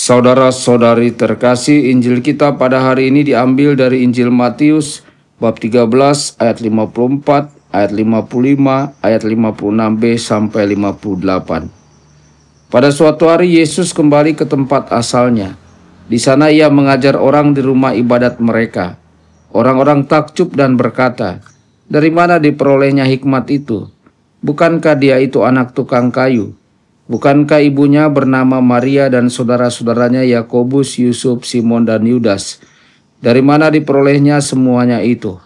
Saudara-saudari terkasih, Injil kita pada hari ini diambil dari Injil Matius bab 13 ayat 54, ayat 55, ayat 56b sampai 58. Pada suatu hari Yesus kembali ke tempat asalnya. Di sana ia mengajar orang di rumah ibadat mereka. Orang-orang takjub dan berkata, "Dari mana diperolehnya hikmat itu? Bukankah dia itu anak tukang kayu? Bukankah ibunya bernama Maria dan saudara-saudaranya Yakobus, Yusuf, Simon, dan Yudas? Dari mana diperolehnya semuanya itu?"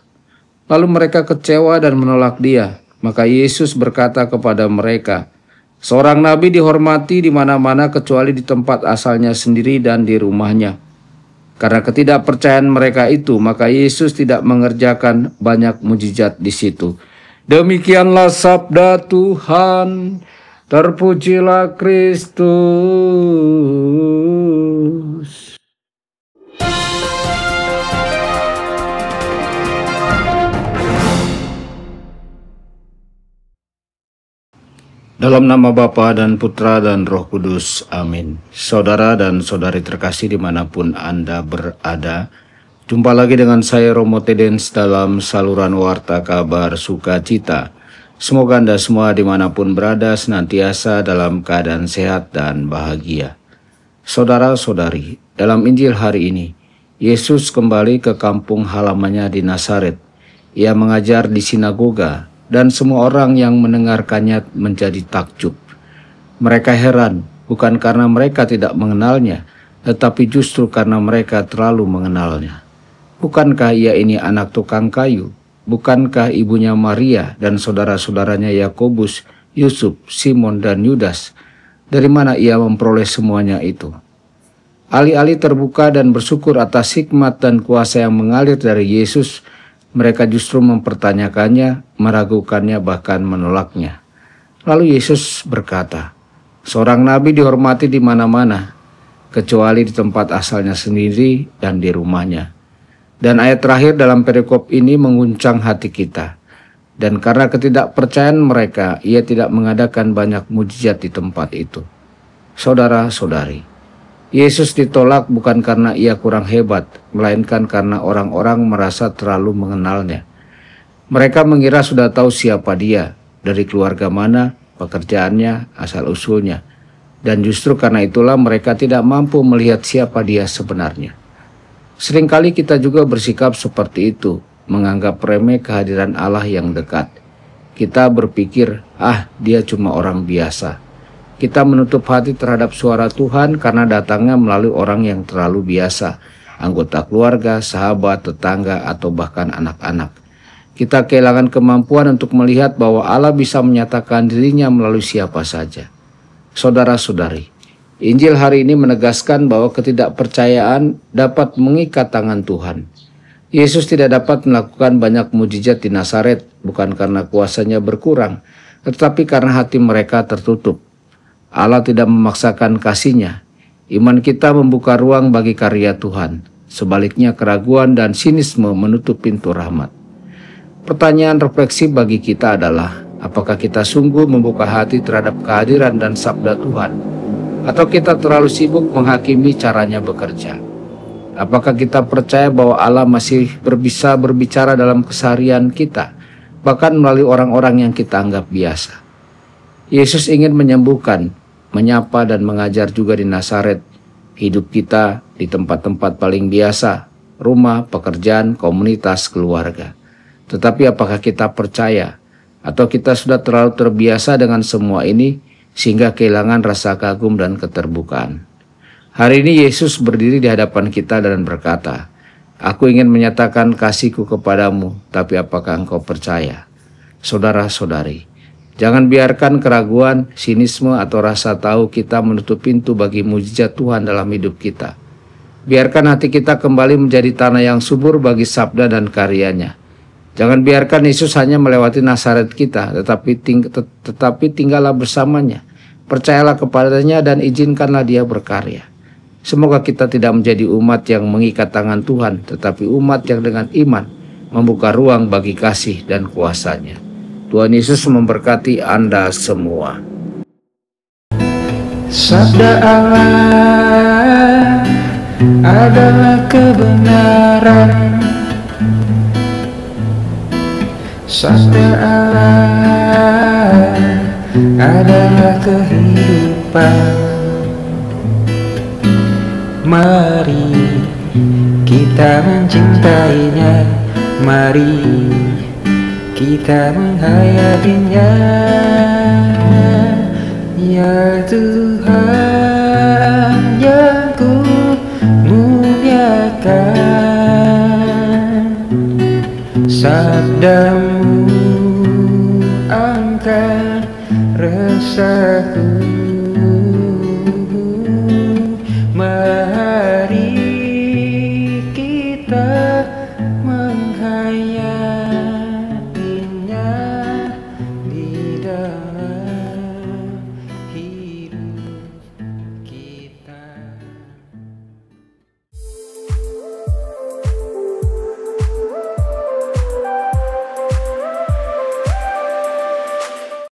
Lalu mereka kecewa dan menolak dia. Maka Yesus berkata kepada mereka, "Seorang nabi dihormati di mana-mana kecuali di tempat asalnya sendiri dan di rumahnya." Karena ketidakpercayaan mereka itu, maka Yesus tidak mengerjakan banyak mujizat di situ. Demikianlah sabda Tuhan. Terpujilah Kristus. Dalam nama Bapa dan Putra dan Roh Kudus. Amin. Saudara dan saudari terkasih dimanapun Anda berada, jumpa lagi dengan saya Romo Tedens dalam saluran Warta Kabar Sukacita. Semoga Anda semua dimanapun berada senantiasa dalam keadaan sehat dan bahagia. Saudara-saudari, dalam Injil hari ini, Yesus kembali ke kampung halamannya di Nazaret. Ia mengajar di sinagoga dan semua orang yang mendengarkannya menjadi takjub. Mereka heran, bukan karena mereka tidak mengenalnya, tetapi justru karena mereka terlalu mengenalnya. Bukankah ia ini anak tukang kayu? Bukankah ibunya Maria dan saudara-saudaranya Yakobus, Yusuf, Simon, dan Yudas? Dari mana ia memperoleh semuanya itu? Alih-alih terbuka dan bersyukur atas hikmat dan kuasa yang mengalir dari Yesus, mereka justru mempertanyakannya, meragukannya, bahkan menolaknya. Lalu Yesus berkata, "Seorang nabi dihormati di mana-mana, kecuali di tempat asalnya sendiri dan di rumahnya." Dan ayat terakhir dalam perikop ini mengguncang hati kita. Dan karena ketidakpercayaan mereka, ia tidak mengadakan banyak mujizat di tempat itu. Saudara-saudari, Yesus ditolak bukan karena ia kurang hebat, melainkan karena orang-orang merasa terlalu mengenalnya. Mereka mengira sudah tahu siapa dia, dari keluarga mana, pekerjaannya, asal-usulnya. Dan justru karena itulah mereka tidak mampu melihat siapa dia sebenarnya. Seringkali kita juga bersikap seperti itu, menganggap remeh kehadiran Allah yang dekat. Kita berpikir, dia cuma orang biasa. Kita menutup hati terhadap suara Tuhan karena datangnya melalui orang yang terlalu biasa, anggota keluarga, sahabat, tetangga, atau bahkan anak-anak. Kita kehilangan kemampuan untuk melihat bahwa Allah bisa menyatakan dirinya melalui siapa saja. Saudara-saudari, Injil hari ini menegaskan bahwa ketidakpercayaan dapat mengikat tangan Tuhan. Yesus tidak dapat melakukan banyak mujizat di Nazaret bukan karena kuasanya berkurang, tetapi karena hati mereka tertutup. Allah tidak memaksakan kasih-Nya. Iman kita membuka ruang bagi karya Tuhan. Sebaliknya keraguan dan sinisme menutup pintu rahmat. Pertanyaan refleksi bagi kita adalah, apakah kita sungguh membuka hati terhadap kehadiran dan sabda Tuhan? Atau kita terlalu sibuk menghakimi caranya bekerja? Apakah kita percaya bahwa Allah masih bisa berbicara dalam keseharian kita, bahkan melalui orang-orang yang kita anggap biasa? Yesus ingin menyembuhkan, menyapa dan mengajar juga di Nazaret. Hidup kita di tempat-tempat paling biasa, rumah, pekerjaan, komunitas, keluarga. Tetapi apakah kita percaya? Atau kita sudah terlalu terbiasa dengan semua ini, sehingga kehilangan rasa kagum dan keterbukaan? Hari ini Yesus berdiri di hadapan kita dan berkata, "Aku ingin menyatakan kasih-Ku kepadamu, tapi apakah engkau percaya?" Saudara-saudari, jangan biarkan keraguan, sinisme, atau rasa tahu kita menutup pintu bagi mujizat Tuhan dalam hidup kita. Biarkan hati kita kembali menjadi tanah yang subur bagi sabda dan karya-Nya. Jangan biarkan Yesus hanya melewati Nazaret kita, tetapi tinggallah bersamanya. Percayalah kepadanya dan izinkanlah Dia berkarya. Semoga kita tidak menjadi umat yang mengikat tangan Tuhan, tetapi umat yang dengan iman membuka ruang bagi kasih dan kuasa-Nya. Tuhan Yesus memberkati Anda semua. Sabda Allah adalah kebenaran. Sabda Allah adalah kehidupan. Mari kita mencintainya, mari kita menghayatinya. Ya Tuhan yang ku muliakan, sabdamu angkat resahku.